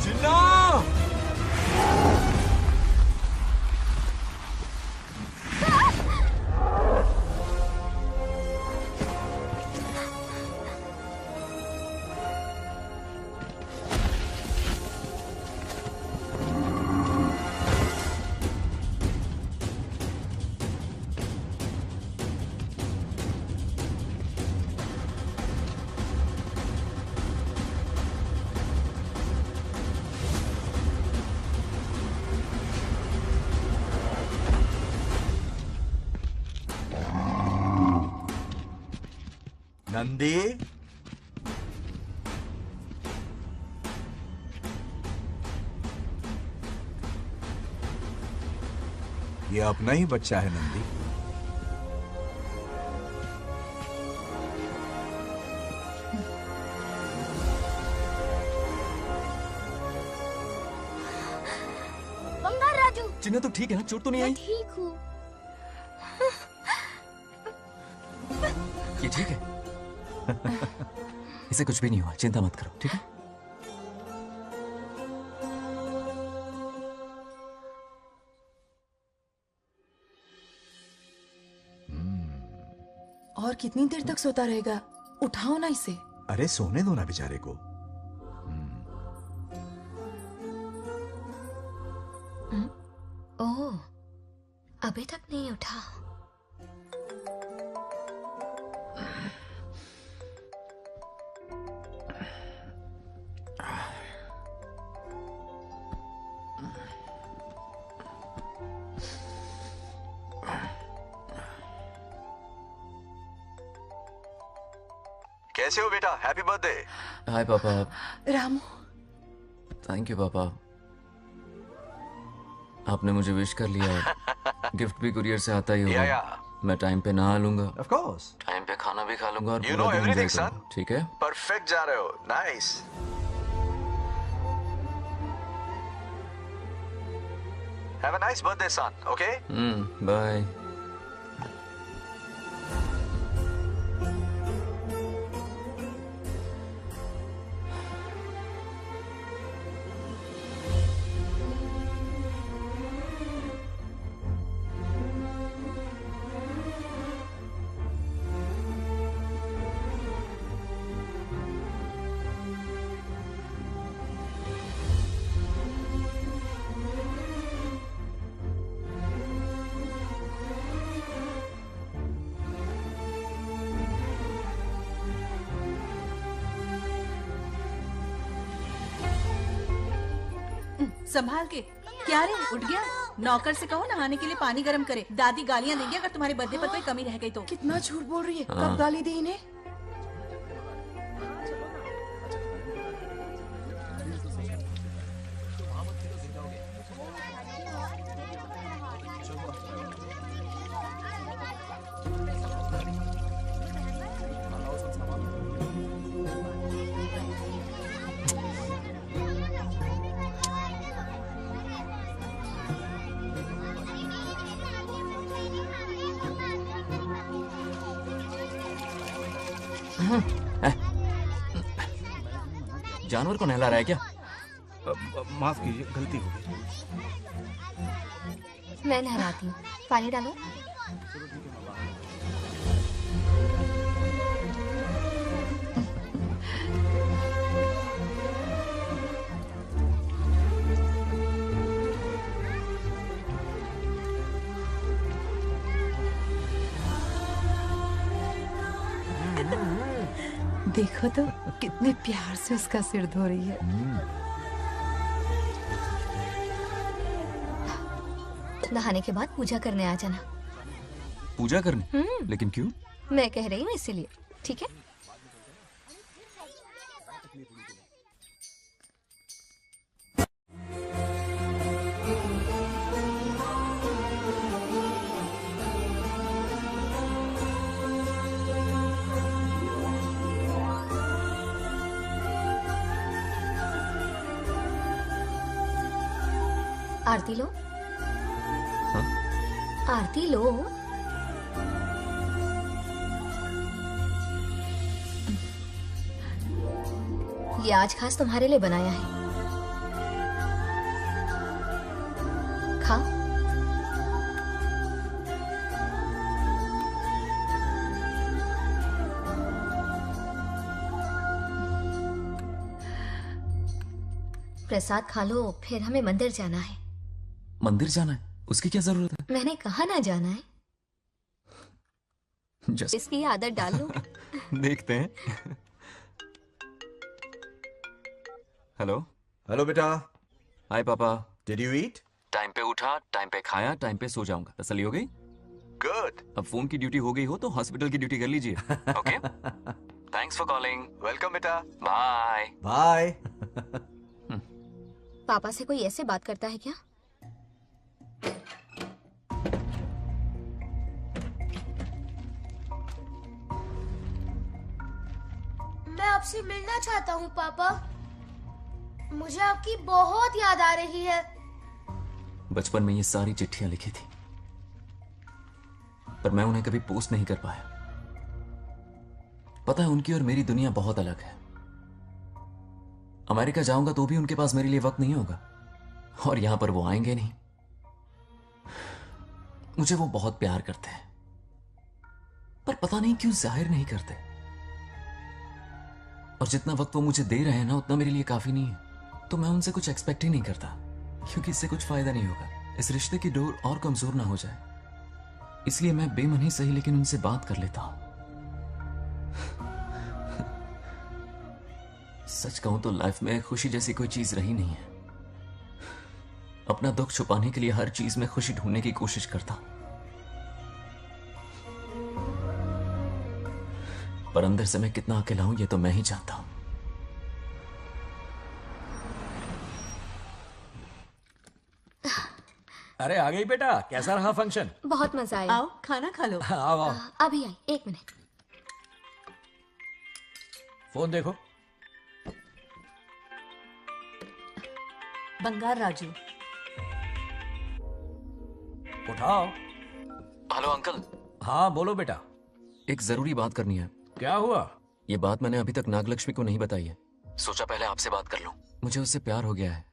चिन्ना! नंदी, ये अपना ही बच्चा है नंदी। बंगाल राजू, चिन्ना तो ठीक है ना? चोट तो नहीं आई? ठीक हूँ। ये ठीक है? इसे कुछ भी नहीं हुआ, चिंता मत करो, ठीक है? और कितनी देर तक सोता रहेगा? उठाओ ना इसे। अरे सोने दो ना बेचारे को। ओह, अभी तक नहीं उठा। कैसे हो बेटा? Happy birthday. हाय पापा। रामू, थैंक यू पापा, आपने मुझे विश कर लिया। गिफ्ट भी कुरियर से आता ही होगा। मैं टाइम पे नहा लूंगा, ऑफ कोर्स। टाइम पे खाना भी खा लूंगा और You पूरा know दिन everything, enjoy करूंगा, ठीक है? परफेक्ट जा रहे हो। Nice. Have a nice birthday son, okay? Bye. संभाल के। क्या रे, उठ गया? नौकर से कहो नहाने के लिए पानी गर्म करे। दादी गालियां देंगे अगर तुम्हारे बर्थडे पर कोई कमी रह गई तो। कितना झूठ बोल रही है। कब गाली दी इन्हें? जानवर को नहला रहा है क्या? माफ कीजिए, गलती हो गई। मैं नहलाती हूँ, पानी डालो। देखो तो कितने प्यार से उसका सिर धो रही है। नहाने के बाद पूजा करने आ जाना। पूजा करने? लेकिन क्यों? मैं कह रही हूँ इसीलिए, ठीक है? आरती लो। हाँ? आरती लो। ये आज खास तुम्हारे लिए बनाया है। खा। प्रसाद खा लो, फिर हमें मंदिर जाना है। मंदिर जाना है? उसकी क्या जरूरत है? मैंने कहा ना जाना है। जस्ट इसकी आदत डाल लो। देखते हैं। हेलो। हेलो बेटा, हाय पापा। Did you eat? टाइम पे उठा, टाइम पे खाया, टाइम पे सो जाऊंगा। तसल्ली हो गई? गुड। अब फोन की ड्यूटी हो गई हो तो हॉस्पिटल की ड्यूटी कर लीजिए। Okay, thanks for calling. Welcome बेटा। बाय। बाय। पापा से कोई ऐसे बात करता है क्या? मैं आपसे मिलना चाहता हूँ पापा। मुझे आपकी बहुत याद आ रही है। बचपन में ये सारी चिट्ठियां लिखी थी, पर मैं उन्हें कभी पोस्ट नहीं कर पाया। पता है, उनकी और मेरी दुनिया बहुत अलग है। अमेरिका जाऊंगा तो भी उनके पास मेरे लिए वक्त नहीं होगा, और यहां पर वो आएंगे नहीं। मुझे वो बहुत प्यार करते हैं, पर पता नहीं क्यों जाहिर नहीं करते। और जितना वक्त वो मुझे दे रहे हैं ना, उतना मेरे लिए काफी नहीं है। तो मैं उनसे कुछ एक्सपेक्ट ही नहीं करता, क्योंकि इससे कुछ फायदा नहीं होगा। इस रिश्ते की डोर और कमजोर ना हो जाए, इसलिए मैं बेमन ही सही लेकिन उनसे बात कर लेता हूं। सच कहूं तो लाइफ में खुशी जैसी कोई चीज रही नहीं है। अपना दुख छुपाने के लिए हर चीज में खुशी ढूंढने की कोशिश करता हूं, पर अंदर से मैं कितना अकेला हूं ये तो मैं ही जानता हूं। अरे आ गई बेटा, कैसा रहा फंक्शन? बहुत मजा आया। आओ खाना खा लो। आओ आओ, अभी आई, एक मिनट। फोन देखो। बंगार राजू। उठाओ। Hello uncle. हाँ बोलो बेटा। एक जरूरी बात करनी है। क्या हुआ? ये बात मैंने अभी तक नागलक्ष्मी को नहीं बताई है। सोचा पहले आपसे बात कर लूं। मुझे उससे प्यार हो गया है।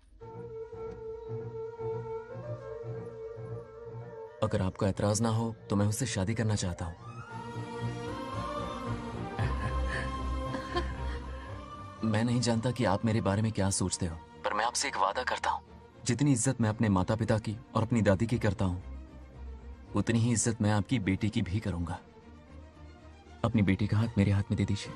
अगर आपको ऐतराज ना हो तो मैं उससे शादी करना चाहता हूं। मैं नहीं जानता कि आप मेरे बारे में क्या सोचते हो, पर मैं आपसे एक वादा करता हूं। जितनी इज्जत मैं अपने माता पिता की और अपनी दादी की करता हूं, उतनी ही इज्जत मैं आपकी बेटी की भी करूंगा। अपनी बेटी का हाथ मेरे हाथ में दे दीजिए।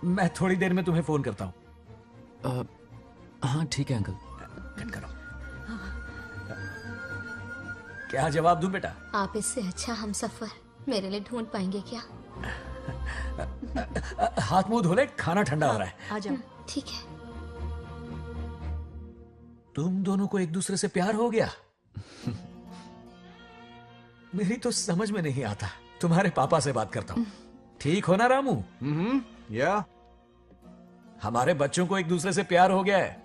मैं थोड़ी देर में तुम्हें फोन करता हूँ। हाँ ठीक है अंकल। कट करो। क्या जवाब दूं बेटा? आप इससे अच्छा हम सफर मेरे लिए ढूंढ पाएंगे क्या? हाथ मुंह धो ले, खाना ठंडा हो रहा है। आ जाओ। ठीक है। तुम दोनों को एक दूसरे से प्यार हो गया? मेरी तो समझ में नहीं आता। तुम्हारे पापा से बात करता हूँ। ठीक हो ना रामू? या। हमारे बच्चों को एक दूसरे से प्यार हो गया है।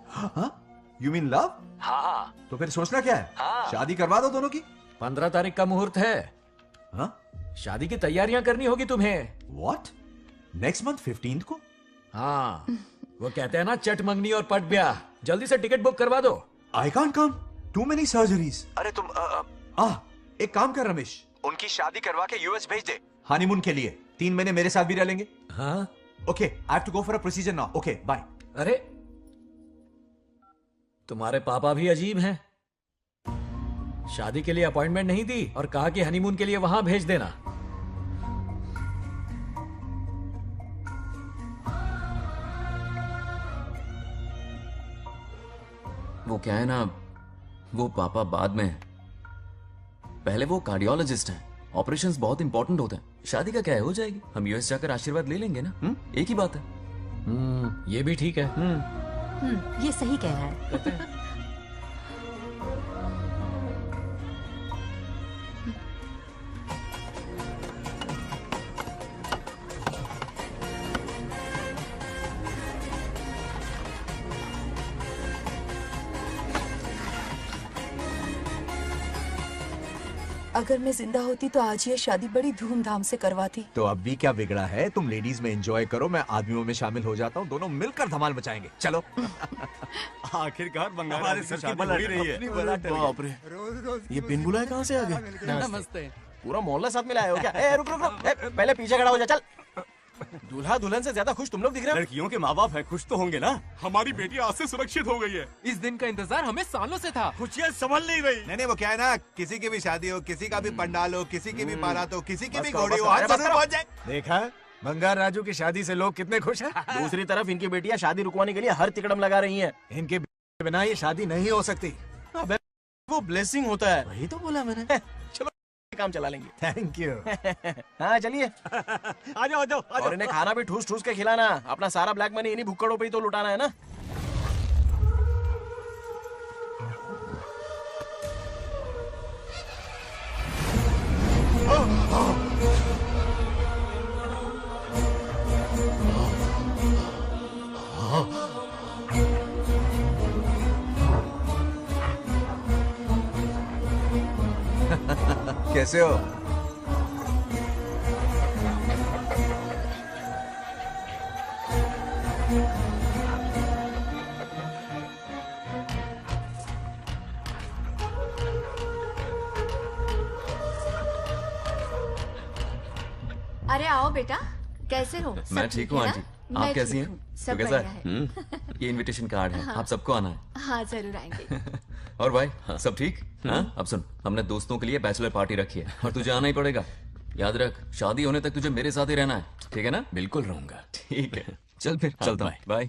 You mean love? हाँ तो फिर सोचना क्या है? हाँ। शादी करवा दो दोनों की। 15 तारीख का मुहूर्त है। हाँ? शादी की तैयारियां करनी होगी तुम्हें। What? नेक्स्ट मंथ 15th को? हाँ, वो कहते हैं ना, चट मंगनी और पट ब्याह। जल्दी से टिकट बुक करवा दो। I can't come. Too many surgeries. अरे तुम एक काम कर रमेश, उनकी शादी करवा के यूएस भेज दे हनीमून के लिए। 3 महीने मेरे साथ भी रह लेंगे। हाँ okay, I have to go for a procedure now. Okay, bye. अरे तुम्हारे पापा भी अजीब हैं। शादी के लिए अपॉइंटमेंट नहीं दी और कहा कि हनीमून के लिए वहां भेज देना। वो क्या है ना, वो पापा बाद में, पहले वो कार्डियोलॉजिस्ट हैं। ऑपरेशंस बहुत इंपॉर्टेंट होते हैं। शादी का क्या है, हो जाएगी। हम यूएस जाकर आशीर्वाद ले लेंगे ना। एक ही बात है। ये भी ठीक है। ये सही कह रहा है। अगर मैं जिंदा होती तो आज ये शादी बड़ी धूमधाम से करवाती। तो अब भी क्या बिगड़ा है, तुम लेडीज में एंजॉय करो, मैं आदमियों में शामिल हो जाता हूँ, दोनों मिलकर धमाल मचाएंगे। चलो। आखिरकार बंगाल हमारे की सर की शादी बला हो ही रही है। अपनी बला टल गई। बाप रे, ये बिन बुलाए कहाँ से आ गए? नमस्ते। पूरा मोहल्ला साथ में लाए हो क्या? ए, रुक रुक रुक, ए, पहले पीछे खड़ा हो जा, चल। दूल्हा दुल्हन से ज्यादा खुश तुम लोग दिख रहे हो। लड़कियों के माँ बाप है, खुश तो होंगे ना। हमारी बेटी आज से सुरक्षित हो गई है। इस दिन का इंतजार हमें सालों से था। खुशियाँ संभल नहीं रही। नहीं वो क्या है ना, किसी की भी शादी हो, किसी का भी पंडाल हो, किसी की भी बारात हो, किसी की बस भी करो, घोड़ी बस हो, करो, आज बस जरूर करो। पहुंच जाए। देखा बंगार राजू की शादी से लोग कितने खुश हैं। दूसरी तरफ इनकी बेटियां शादी रुकवाने के लिए हर तिकड़म लगा रही हैं। इनके बिना ये शादी नहीं हो सकती। अबे वो ब्लेसिंग होता है। वही तो बोला मैंने। चलो काम चला लेंगे। Thank you. हाँ चलिए। आ जाओ आ जाओ। और इन्हें खाना भी ठूस ठूस के खिलाना। अपना सारा ब्लैक मनी इन्हीं भुक्कड़ों पे ही तो लुटाना है ना। कैसे हो? अरे आओ बेटा, कैसे हो? सब मैं ठीक हूँ है ना? आंटी। मैं आप कैसी ठीक हैं? हूँ, तो सब कैसा बढ़िया है? है। ये इनविटेशन कार्ड है, आप सबको आना है। हाँ जरूर आएंगे। और भाई सब ठीक? हाँ? अब सुन, हमने दोस्तों के लिए बैचलर पार्टी रखी है और तुझे आना ही पड़ेगा। याद रख, शादी होने तक तुझे मेरे साथ ही रहना है, ठीक है ना? बिल्कुल रहूंगा। ठीक है, चल फिर चलता हूँ। बाय।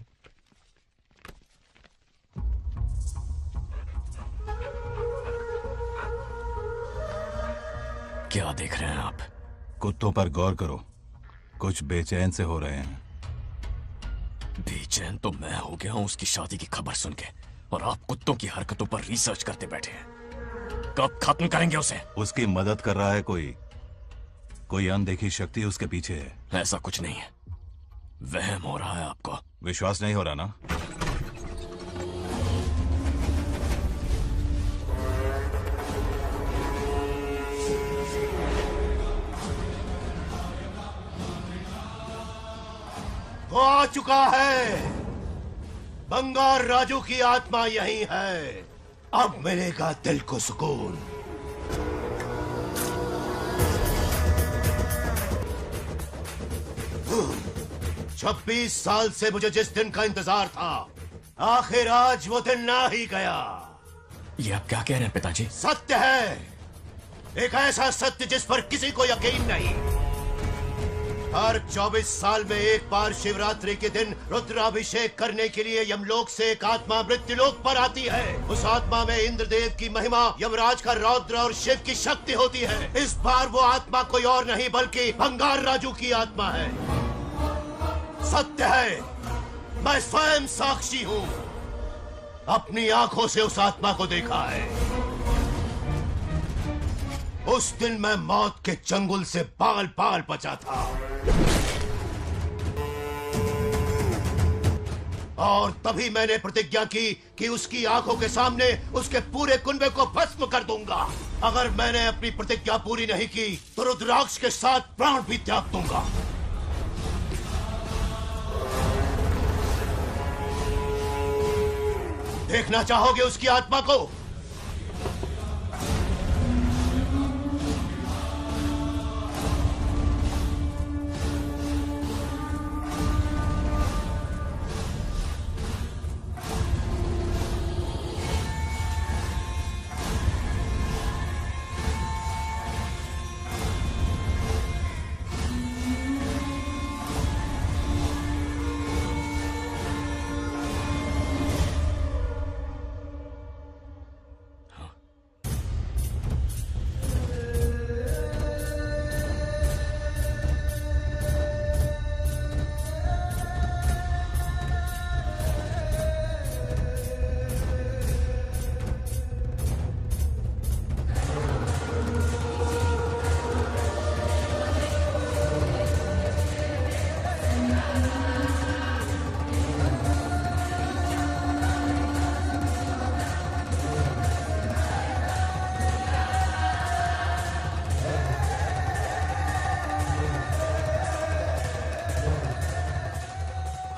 क्या देख रहे हैं आप? कुत्तों पर गौर करो, कुछ बेचैन से हो रहे हैं। बेचैन तो मैं हो गया हूँ उसकी शादी की खबर सुन के, और आप कुत्तों की हरकतों पर रिसर्च करते बैठे हैं। कब खत्म करेंगे उसे? उसकी मदद कर रहा है कोई अनदेखी शक्ति उसके पीछे है। ऐसा कुछ नहीं है, वहम हो रहा है आपको। विश्वास नहीं हो रहा ना? वो आ चुका है। बंगार राजू की आत्मा यही है। अब मिलेगा दिल को सुकून। छब्बीस साल से मुझे जिस दिन का इंतजार था, आखिर आज वो दिन आ ही गया। ये आप क्या कह रहे हैं पिताजी? सत्य है, एक ऐसा सत्य जिस पर किसी को यकीन नहीं। हर 24 साल में एक बार शिवरात्रि के दिन रुद्राभिषेक करने के लिए यमलोक से एक आत्मा मृत्युलोक पर आती है। उस आत्मा में इंद्रदेव की महिमा, यमराज का रौद्र और शिव की शक्ति होती है। इस बार वो आत्मा कोई और नहीं बल्कि बंगार राजू की आत्मा है। सत्य है, मैं स्वयं साक्षी हूँ। अपनी आंखों से उस आत्मा को देखा है। उस दिन मैं मौत के चंगुल से बाल बाल बचा था, और तभी मैंने प्रतिज्ञा की कि उसकी आंखों के सामने उसके पूरे कुनबे को भस्म कर दूंगा। अगर मैंने अपनी प्रतिज्ञा पूरी नहीं की तो रुद्राक्ष के साथ प्राण भी त्याग दूंगा। देखना चाहोगे उसकी आत्मा को?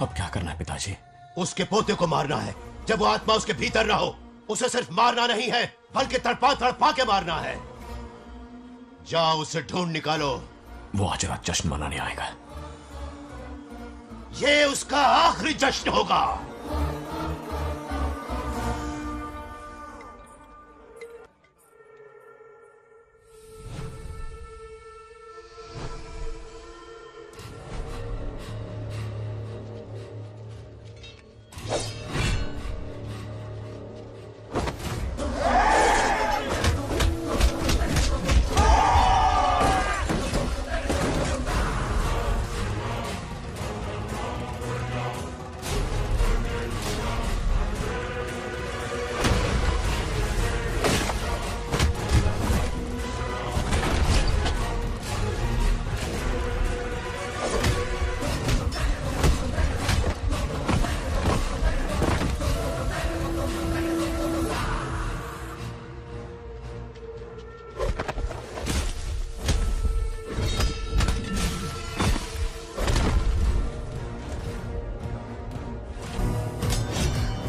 अब क्या करना है पिताजी? उसके पोते को मारना है जब वो आत्मा उसके भीतर ना हो। उसे सिर्फ मारना नहीं है बल्कि तड़पा तड़पा के मारना है। जाओ उसे ढूंढ निकालो। वो आज रात जश्न मनाने आएगा। ये उसका आखिरी जश्न होगा।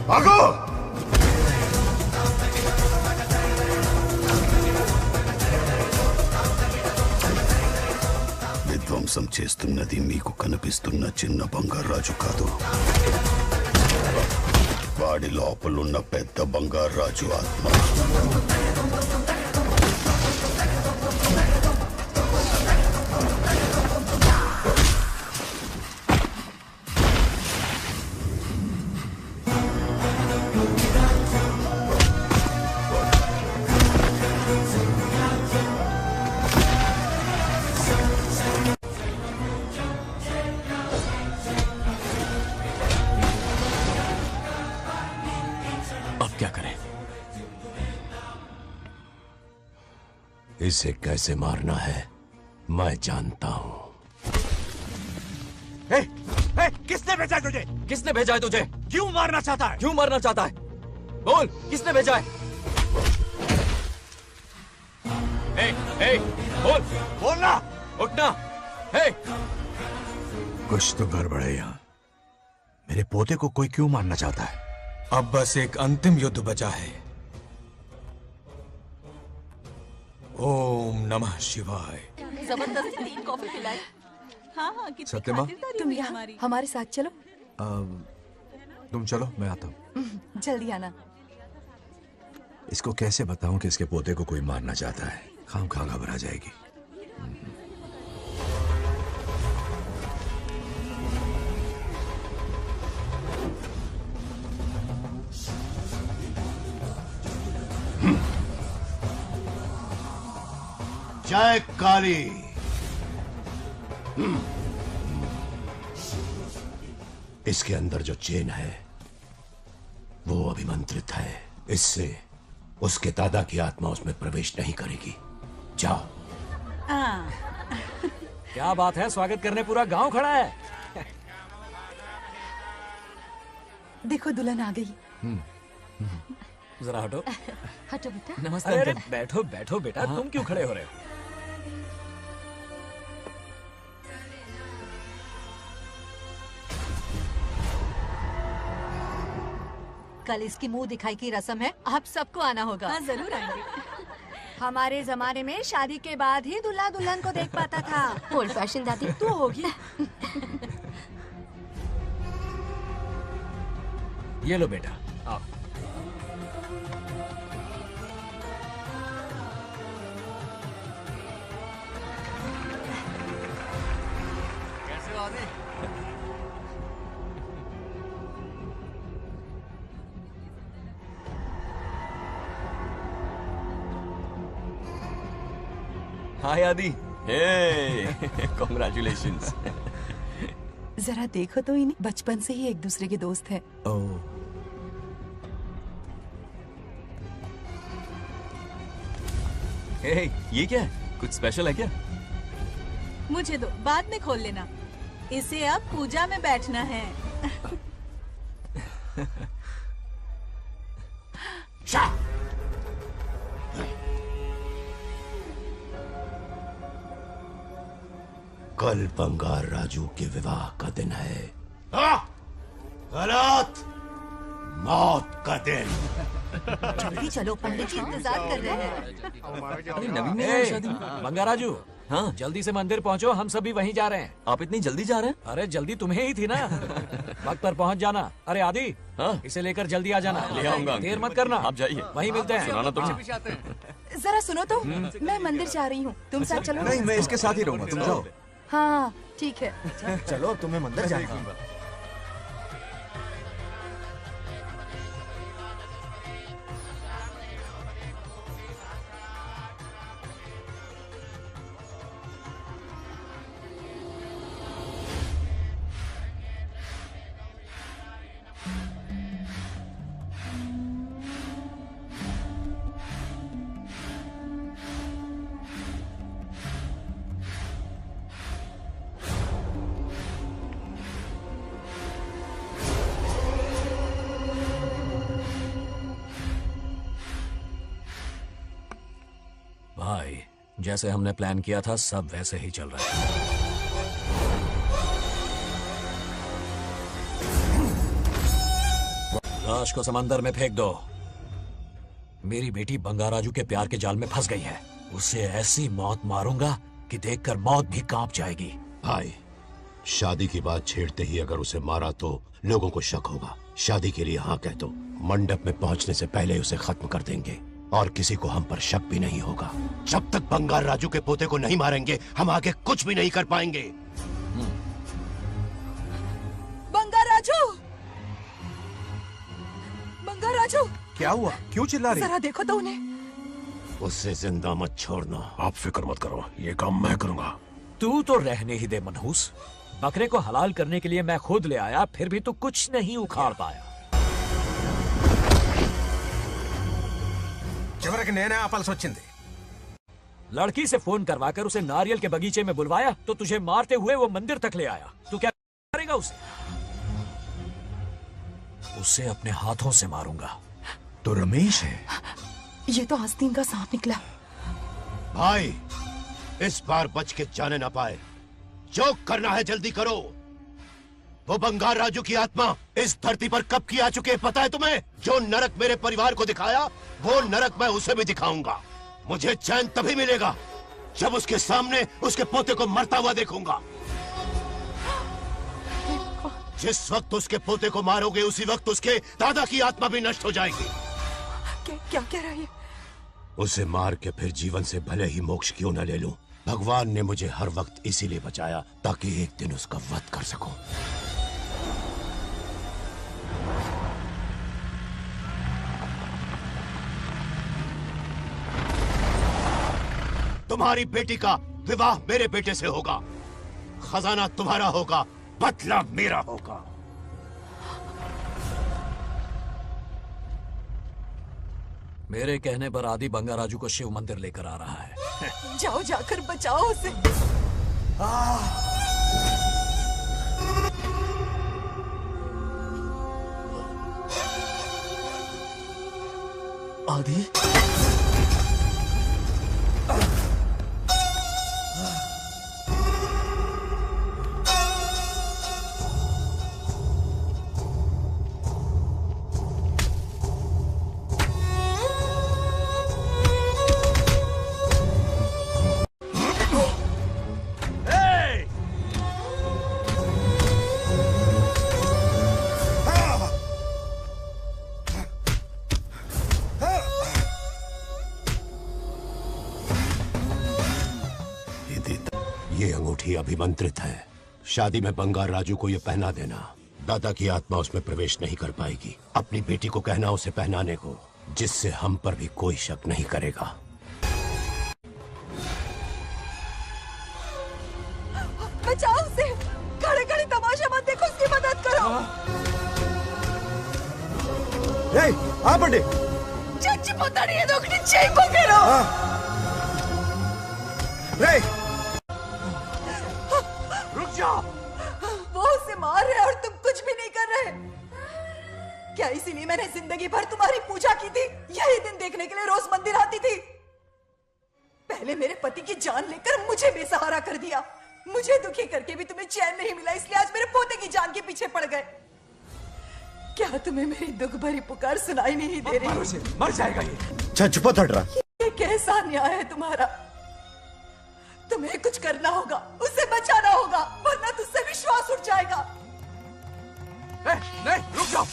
भागो! విధ్వంసం చేస్తున్నది మీకు కనిపిస్తున్న చిన్న బంగారు రాజు కాదు. వాడి లోపలున్న పెద్ద బంగారు రాజు ఆత్మ. इसे कैसे मारना है मैं जानता हूं। किसने भेजा है तुझे? किसने भेजा है तुझे? क्यों मारना चाहता है? क्यों मारना चाहता है? बोल, किसने भेजा है? बोल, बोलना। उठना। कुछ तो गड़बड़ है यहाँ। मेरे पोते को कोई क्यों मारना चाहता है? अब बस एक अंतिम युद्ध बचा है। ओम नमः शिवाय। जबरदस्ती 3 कॉफी पिलाई। हाँ, कितनी सत्यमा? खातिरदारी तुम हुई यहाँ हमारी। हमारे साथ चलो। तुम चलो, मैं आता हूँ। जल्दी आना। इसको कैसे बताऊं कि इसके पोते को कोई मारना चाहता है? खाम खा घबरा जाएगी। जय काली। इसके अंदर जो चेन है वो अभिमंत्रित है। इससे उसके दादा की आत्मा उसमें प्रवेश नहीं करेगी। जाओ। क्या बात है, स्वागत करने पूरा गांव खड़ा है। देखो दुल्हन आ गई। जरा हटो। हटो बेटा। नमस्ते अरे अंकल। बैठो बैठो बेटा, तुम क्यों खड़े हो रहे हो? कल इसकी मुंह दिखाई की रस्म है, आप सबको आना होगा। हाँ, जरूर आएंगे। हमारे जमाने में शादी के बाद ही दूल्हा दुल्हन को देख पाता था। ओल्ड फैशन दादी। तू होगी। ये लो बेटा, आओ। कैसे हो आदि? हाय आदि। कॉन्ग्रेचुलेशंस। जरा देखो तो इन्हें, बचपन से ही एक दूसरे के दोस्त हैं। ये क्या है? कुछ स्पेशल है क्या? मुझे दो, बाद में खोल लेना। इसे अब पूजा में बैठना है। कल बंगार राजू के विवाह का दिन है। गलत। मौत का दिन। जल्दी चलो, पंडित जी इंतजार कर रहे हैं। अरे नवीन ने यहाँ शादी में? बंगाराजू, हाँ जल्दी से मंदिर पहुंचो, हम सभी वहीं जा रहे हैं। आप इतनी जल्दी जा रहे हैं? अरे जल्दी तुम्हें ही थी ना। वक्त पर पहुंच जाना। अरे आदि, हाँ इसे लेकर जल्दी आ जाना। ले आऊंगा। देर मत करना, आप जाइए, वहीं मिलते हैं। सुनाना तुम। जरा सुनो तो, मैं मंदिर जा रही हूँ, तुम साथ चलो। नहीं, मैं इसके साथ ही रहूंगा, तुम जाओ। हाँ ठीक है। चलो, अब तुम्हें मंदिर जाना है। भाई, जैसे हमने प्लान किया था सब वैसे ही चल रहा है। लाश को समंदर में फेंक दो। मेरी बेटी बंगाराजू के प्यार के जाल में फंस गई है। उसे ऐसी मौत मारूंगा कि देखकर मौत भी कांप जाएगी। भाई, शादी की बात छेड़ते ही अगर उसे मारा तो लोगों को शक होगा। शादी के लिए हाँ कह दो। मंडप में पहुंचने से पहले उसे खत्म कर देंगे और किसी को हम पर शक भी नहीं होगा। जब तक बंगार राजू के पोते को नहीं मारेंगे, हम आगे कुछ भी नहीं कर पाएंगे। बंगार राजू, बंगार राजू, क्या हुआ? क्यों चिल्ला रही? जरा देखो तो उन्हें। उससे जिंदा मत छोड़ना। आप फिक्र मत करो, ये काम मैं करूंगा। तू तो रहने ही दे मनहूस। बकरे को हलाल करने के लिए मैं खुद ले आया, फिर भी तू कुछ नहीं उखाड़ पाया। చివరికి నేనే ఆపాల్సి వచ్చింది। लड़की से फोन करवाकर उसे नारियल के बगीचे में बुलवाया तो तुझे मारते हुए वो मंदिर तक ले आया। तू क्या करेगा उसे? उसे अपने हाथों से मारूंगा। तो रमेश है। ये तो आस्तीन का सांप निकला। भाई, इस बार बच के जाने ना पाए। जो करना है जल्दी करो। वो बंगार राजू की आत्मा इस धरती पर कब की आ चुकी है पता है तुम्हें? जो नरक मेरे परिवार को दिखाया, वो नरक मैं उसे भी दिखाऊंगा। मुझे चैन तभी मिलेगा जब उसके सामने उसके पोते को मरता हुआ देखूंगा। जिस वक्त उसके पोते को मारोगे, उसी वक्त उसके दादा की आत्मा भी नष्ट हो जाएगी। क्या कह रहा है? उसे मार के फिर जीवन से भले ही मोक्ष क्यों न ले लूं, भगवान ने मुझे हर वक्त इसीलिए बचाया ताकि एक दिन उसका वध कर सकूं। तुम्हारी बेटी का विवाह मेरे बेटे से होगा। खजाना तुम्हारा होगा, बदला मेरा होगा। मेरे कहने पर आदि बंगाराजू को शिव मंदिर लेकर आ रहा है। जाओ, जाकर बचाओ उसे। आदि, ये अंगूठी अभिमंत्रित है। शादी में बंगार राजू को ये पहना देना। दादा की आत्मा उसमें प्रवेश नहीं कर पाएगी। अपनी बेटी को कहना उसे पहनाने को, जिससे हम पर भी कोई शक नहीं करेगा। बचाओ उसे। खड़े खड़े तमाशा मत देखो, उसकी मदद करो। आ बड़े चच्ची पोतानी ये दोगटी चेक पकड़ो। रुक जाओ। वो उसे मार रहे और तुम कुछ भी नहीं कर रहे। क्या इसीलिए मैंने जिंदगी भर तुम्हारी पूजा की थी? यही दिन देखने के लिए रोज मंदिर आती थी। पहले मेरे पति की जान लेकर मुझे बेसहारा कर दिया। मुझे दुखी करके भी तुम्हें चैन नहीं मिला, इसलिए आज मेरे पोते की जान के पीछे पड़ गए। क्या तुम्हें मेरी दुख भरी पुकार सुनाई नहीं दे रही? उसे मर जाएगा ये। చచ్చిపోతాడురా ये कैसा अन्याय है तुम्हारा? तुम्हें कुछ करना होगा, उसे बचाना होगा, वरना तुझसे विश्वास उठ जाएगा। नहीं, रुक जाओ।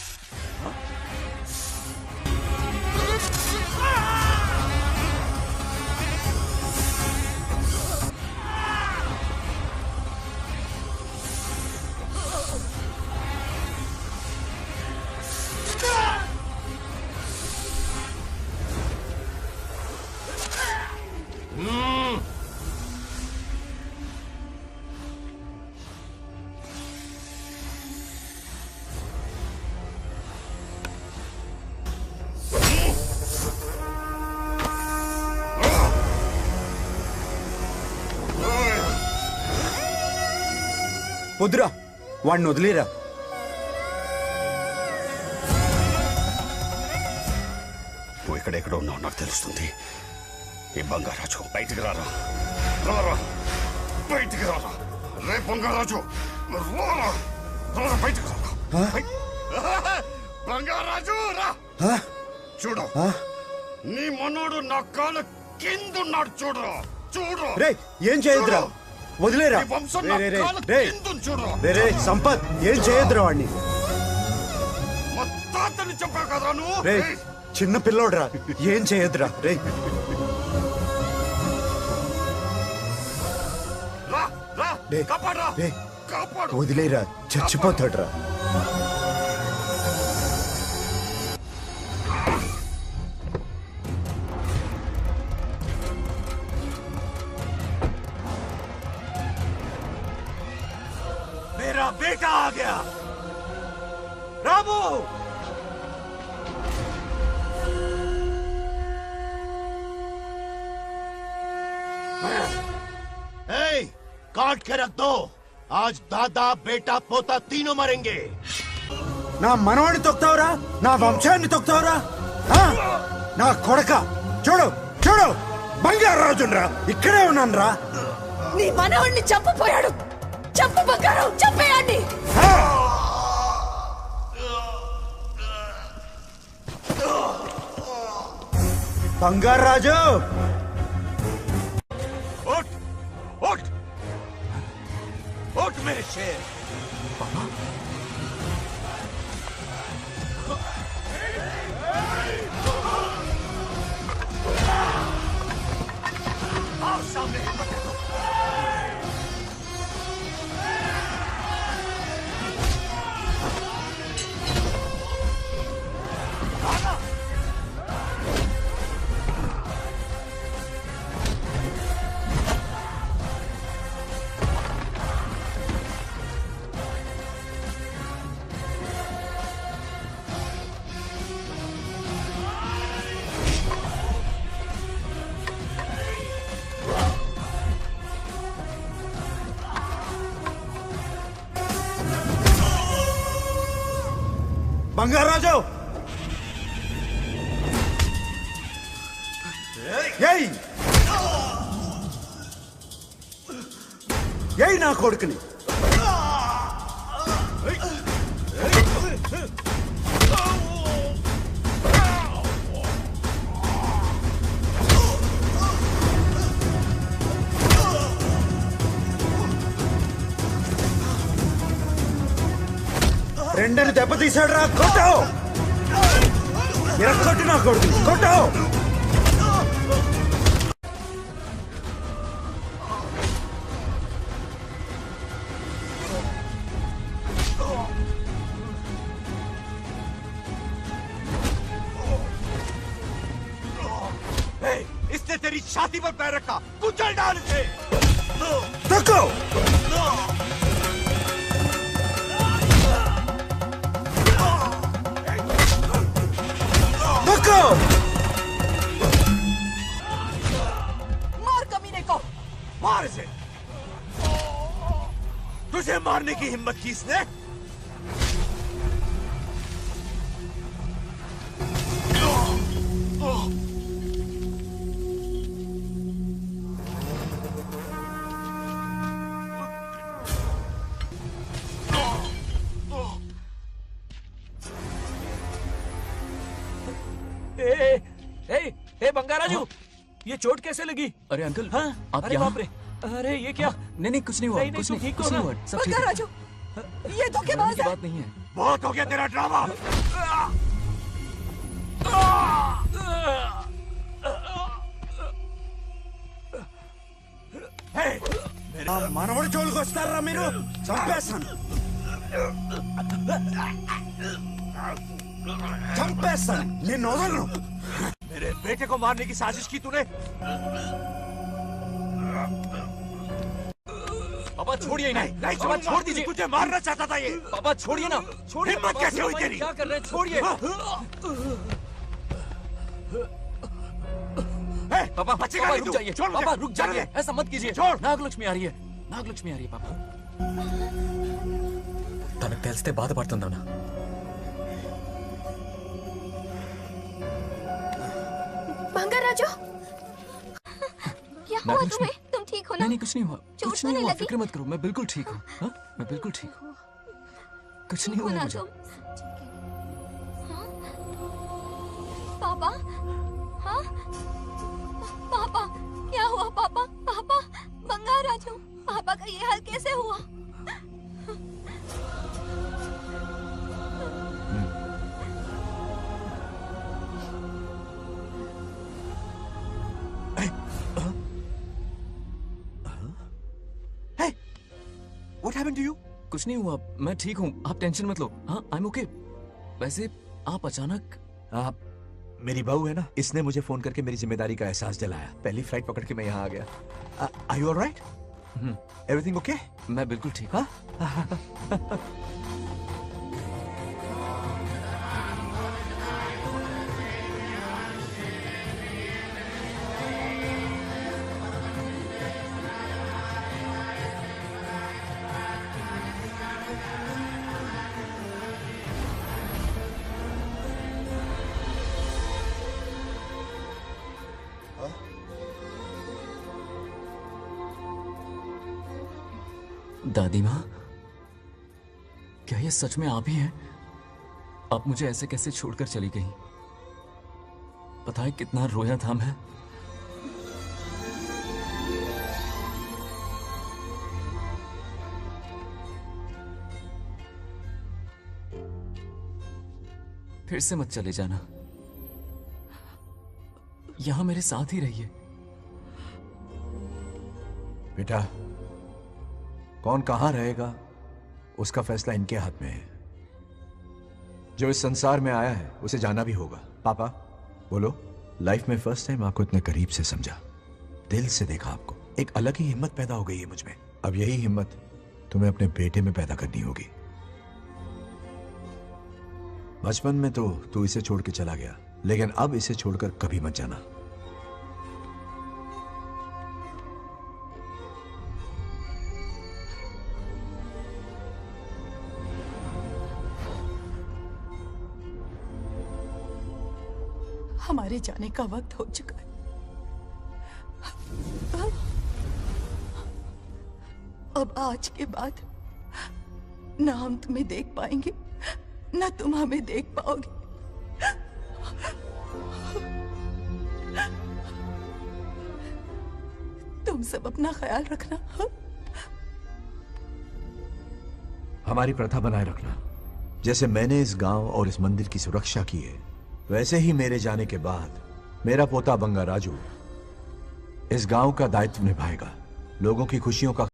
వద్దురా వాడిని వదిలేరా. నువ్వు ఎక్కడెక్కడ ఉన్నావు నాకు తెలుస్తుంది. ఈ బంగారాజు బయటికి రారా, రారా బయటికి రారా. రే బంగారాజు రారా, రారా బయటికి రారా. బంగారాజు రా. చూడు నీ మనోడు నా కాలు కిందున్నాడు. చూడు చూడు. రే ఏం చేయొద్దురా, వదిలేరా. సంపత్ ఏం చేయొద్దురా వాడిని. రే చిన్న పిల్లోడ్రా, ఏం చేయొద్దురా. రే వదిలేరా, చచ్చిపోతాడురా. मेरा बेटा आ गया। रामू काट के रख दो. आज दादा बेटा पोता तीनों मरेंगे. నా మనవాడిని తొక్తావురా, నా వంశాన్ని తొక్తావురా. నా కొడక చూడు చూడు, బంగారాజురా ఇక్కడే ఉన్నాను రా. నీ మనవణ్ణి చంపపోయాడు. చంపు బంగారం, చంపేయండి. బంగారాజు उठ उठ उठ मेरे शेर. आओ सामने. బంగారాజు ఏయ్ ఏయ్ నా కొడుకుని. రెండని దెబ్బతీశాడు రా. కొట్టావు ఎరగొట్టి నా కొడుకు, కొట్టావు. इसने तेरी छाती पर पैर रखा, कुचल डाल इसे. तको तको. मार कमीने को. मार इसे. तुझे मारने की हिम्मत की इसने? ए बंगाराजू, ये चोट कैसे लगी? अरे अंकल, हाँ? आप अरे यहाँ? बाप रे, अरे ये क्या? नहीं कुछ नहीं हुआ, नहीं, कुछ तुम नहीं, ठीक हो कुछ ना? नहीं हुआ, सब ठीक है। राजू, ये धोखेबाज की है। बात नहीं है। बहुत हो गया तेरा ड्रामा। మనవడి జోలికి వస్తారా మీరు? చంపేస్తాను, చంపేస్తాను, నిన్ను వదలను. मेरे बेटे को मारने की साजिश की तूने? पापा छोड़िए नहीं, नहीं पापा छोड़ दीजिए। तुझे मारना चाहता था ये। पापा छोड़िए ना, छोड़िए। हिम्मत पापा, कैसे हुई पापा, तेरी? क्या कर रहे हैं? छोड़िए। पापा बचेगा पापा नहीं रुक तू। जाइए, छोड़ मुझे। पापा रुक जाइए, छोड़। ऐसा मत कीजिए। छोड़। नागलक्ष्मी आ रही है, नागलक्ष्मी आ रही है पापा। తనకు తెలిస్తే బాధపడుతుందానా? बंगाराजू, क्या हुआ नागलक्ष्मी। तुम्हें? तुम ठीक हो ना? नहीं कुछ नहीं हुआ, चोट कुछ तो नहीं नहीं हुआ, लगी? फिक्र मत करो, मैं बिल्कुल ठीक हूँ। हाँ? मैं बिल्कुल ठीक हूँ, कुछ नहीं ठीक हो हुआ ना मुझे। तुम? हाँ? पापा, हाँ? पापा, क्या हुआ पापा? पापा, बंगाराजू, पापा का ये हाल कैसे हुआ? What happened to you? कुछ नहीं हुआ, मैं ठीक हूँ, आप टेंशन मत लो। हाँ, I'm okay। वैसे आप अचानक मेरी बहू है ना, इसने मुझे फोन करके मेरी जिम्मेदारी का एहसास दिलाया। पहली फ्लाइट पकड़ के मैं यहाँ आ गया। Are you all right? Everything okay? मैं बिल्कुल ठीक। हाँ? दादी माँ, क्या ये सच में आप ही हैं? आप मुझे ऐसे कैसे छोड़कर चली गई? पता है कितना रोया था मैं। फिर से मत चले जाना, यहां मेरे साथ ही रहिए। बेटा, कौन कहां रहेगा उसका फैसला इनके हाथ में है। जो इस संसार में आया है उसे जाना भी होगा। पापा बोलो, लाइफ में फर्स्ट टाइम आपको इतने करीब से समझा, दिल से देखा आपको। एक अलग ही हिम्मत पैदा हो गई है मुझ में। अब यही हिम्मत तुम्हें अपने बेटे में पैदा करनी होगी। बचपन में तो तू इसे छोड़ के चला गया, लेकिन अब इसे छोड़कर कभी मत जाना। हमारे जाने का वक्त हो चुका है। अब आज के बाद ना हम तुम्हें देख पाएंगे, ना तुम हमें देख पाओगे। तुम सब अपना ख्याल रखना। हमारी प्रथा बनाए रखना। जैसे मैंने इस गांव और इस मंदिर की सुरक्षा की है, वैसे ही मेरे जाने के बाद मेरा पोता बंगाराजू इस गांव का दायित्व निभाएगा। लोगों की खुशियों का